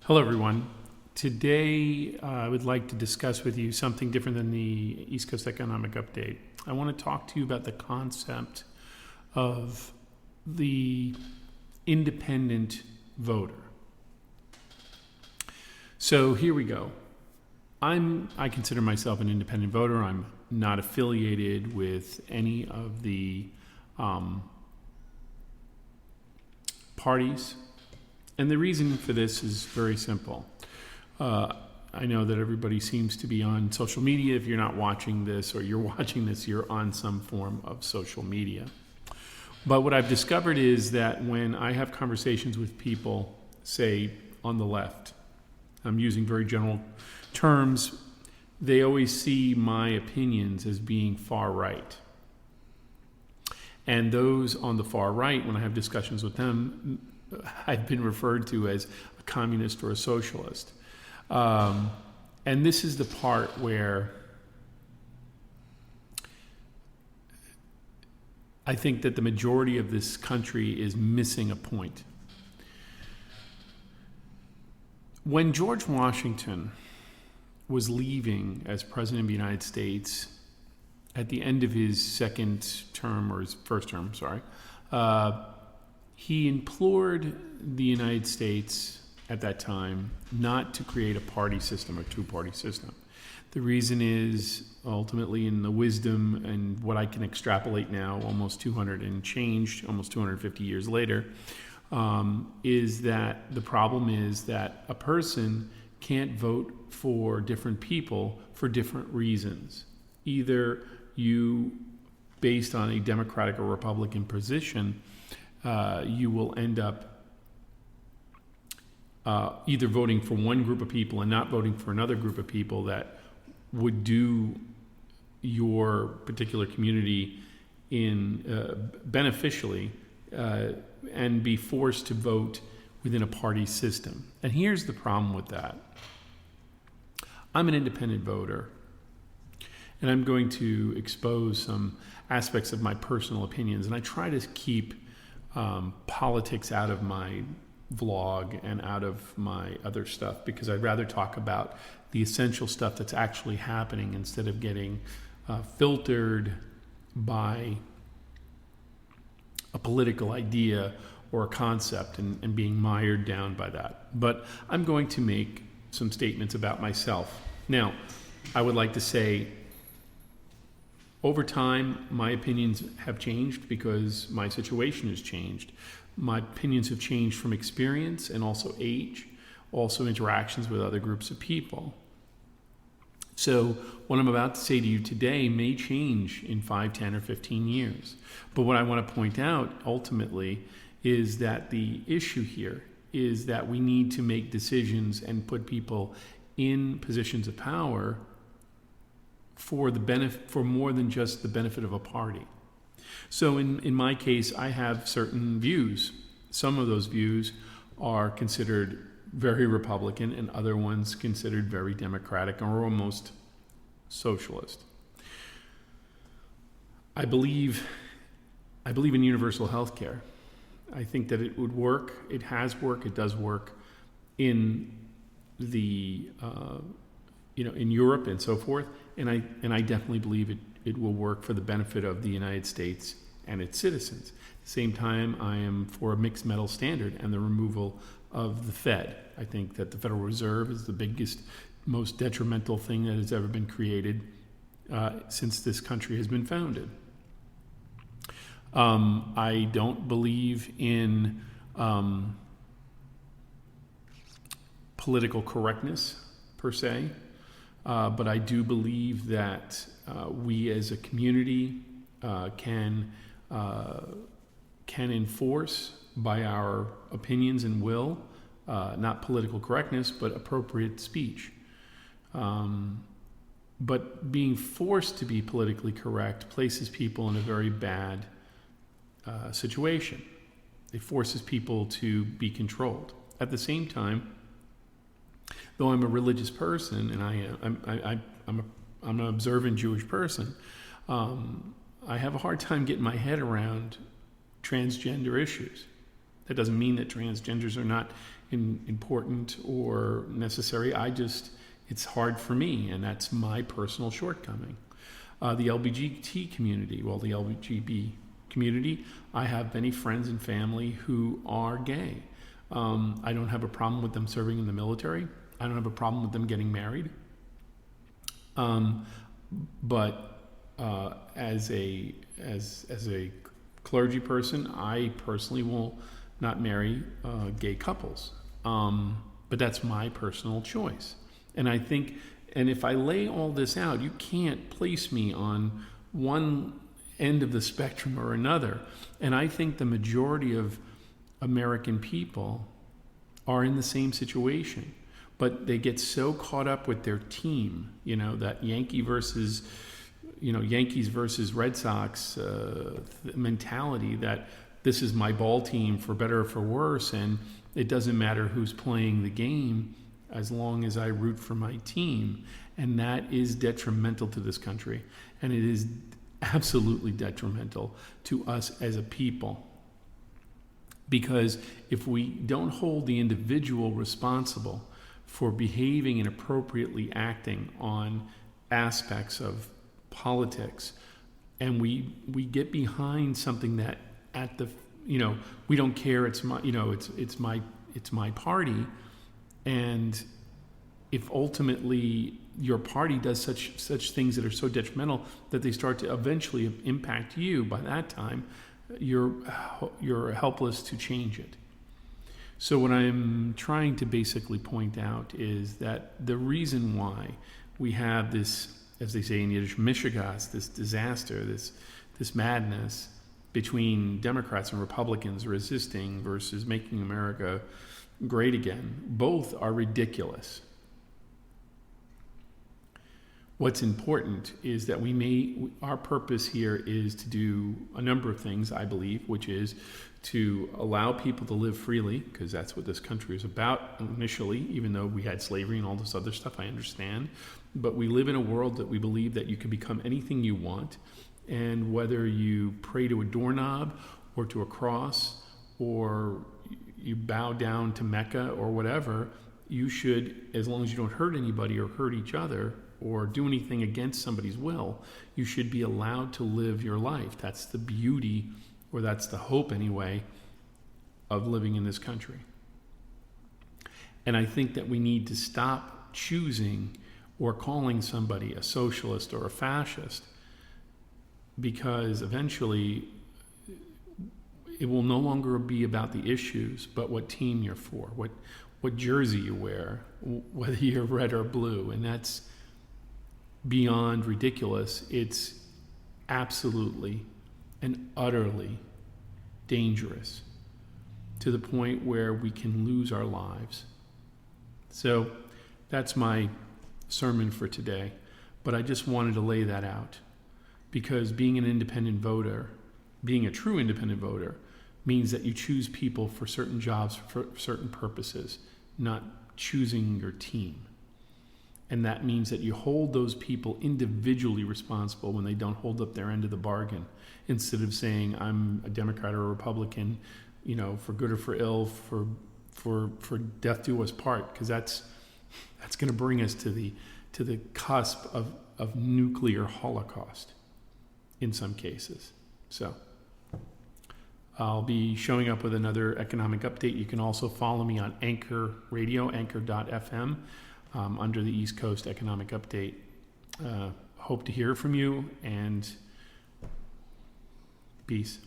Hello, everyone. Today, I would like to discuss with you something different than the East Coast Economic Update. I want to talk to you about the concept of the independent voter. So here we go. I consider myself an independent voter. I'm not affiliated with any of the parties. And the reason for this is very simple. I know that everybody seems to be on social media. If you're not watching this or you're watching this, you're on some form of social media. But what I've discovered is that when I have conversations with people, say on the left, I'm using very general terms, they always see my opinions as being far right. And those on the far right, when I have discussions with them, I've been referred to as a communist or a socialist. And this is the part where I think that the majority of this country is missing a point. When George Washington was leaving as President of the United States at the end of his second term, or his first term, he implored the United States at that time not to create a party system or two-party system. The reason is ultimately in the wisdom and what I can extrapolate now, almost 250 years later, is that the problem is that a person can't vote for different people for different reasons. Either you, based on a Democratic or Republican position, you will end up either voting for one group of people and not voting for another group of people that would do your particular community in beneficially, and be forced to vote within a party system. And here's the problem with that. I'm an independent voter, and I'm going to expose some aspects of my personal opinions, and I try to keep politics out of my vlog and out of my other stuff because I'd rather talk about the essential stuff that's actually happening instead of getting filtered by a political idea or a concept and being mired down by that. But I'm going to make some statements about myself. Now, I would like to say over time, my opinions have changed because my situation has changed. My opinions have changed from experience and also age, also interactions with other groups of people. So what I'm about to say to you today may change in 5, 10, or 15 years. But what I want to point out ultimately is that the issue here is that we need to make decisions and put people in positions of power for the benefit, for more than just the benefit of a party. So in my case, I have certain views. Some of those views are considered very Republican and other ones considered very Democratic or almost socialist. I believe in universal health care. I think that it would work. It has worked. It does work in the in Europe and so forth, and I definitely believe it will work for the benefit of the United States and its citizens. At the same time, I am for a mixed metal standard and the removal of the Fed. I think that the Federal Reserve is the biggest, most detrimental thing that has ever been created since this country has been founded. I don't believe in political correctness per se. But I do believe that we as a community can enforce by our opinions and will, not political correctness, but appropriate speech. But being forced to be politically correct places people in a very bad situation. It forces people to be controlled. At the same time, though I'm a religious person and I'm an observant Jewish person, I have a hard time getting my head around transgender issues. That doesn't mean that transgenders are not important or necessary. It's hard for me, and that's my personal shortcoming. The LGBT community, the LGBT community, I have many friends and family who are gay. I don't have a problem with them serving in the military. I don't have a problem with them getting married. But as a clergy person, I personally will not marry gay couples. But that's my personal choice. And I think, and if I lay all this out, you can't place me on one end of the spectrum or another. And I think the majority of American people are in the same situation, but they get so caught up with their team, that Yankees versus Red Sox mentality, that this is my ball team for better or for worse, and it doesn't matter who's playing the game as long as I root for my team. And that is detrimental to this country, and it is absolutely detrimental to us as a people. Because if we don't hold the individual responsible for behaving and appropriately acting on aspects of politics, and we get behind something that we don't care, it's my party, and if ultimately your party does such things that are so detrimental that they start to eventually impact you, by that time you're helpless to change it. So what I'm trying to basically point out is that the reason why we have this, as they say in Yiddish, mishigas, this disaster, this madness between Democrats and Republicans resisting versus making America great again, both are ridiculous. What's important is that our purpose here is to do a number of things, I believe, which is to allow people to live freely, because that's what this country is about initially, even though we had slavery and all this other stuff, I understand. But we live in a world that we believe that you can become anything you want, and whether you pray to a doorknob or to a cross or you bow down to Mecca or whatever, you should, as long as you don't hurt anybody or hurt each other, or do anything against somebody's will, you should be allowed to live your life. That's the beauty, or that's the hope anyway, of living in this country. And I think that we need to stop choosing or calling somebody a socialist or a fascist, because eventually it will no longer be about the issues, but what team you're for, what jersey you wear, whether you're red or blue. And that's beyond ridiculous. It's absolutely and utterly dangerous, to the point where we can lose our lives. So that's my sermon for today. But I just wanted to lay that out, because being an independent voter, being a true independent voter, means that you choose people for certain jobs, for certain purposes, not choosing your team. And that means that you hold those people individually responsible when they don't hold up their end of the bargain, instead of saying, I'm a Democrat or a Republican, for good or for ill, for death do us part, because that's going to bring us to the cusp of nuclear holocaust in some cases. So I'll be showing up with another economic update. You can also follow me on Anchor Radio, anchor.fm. Under the East Coast Economic Update. Hope to hear from you, and peace.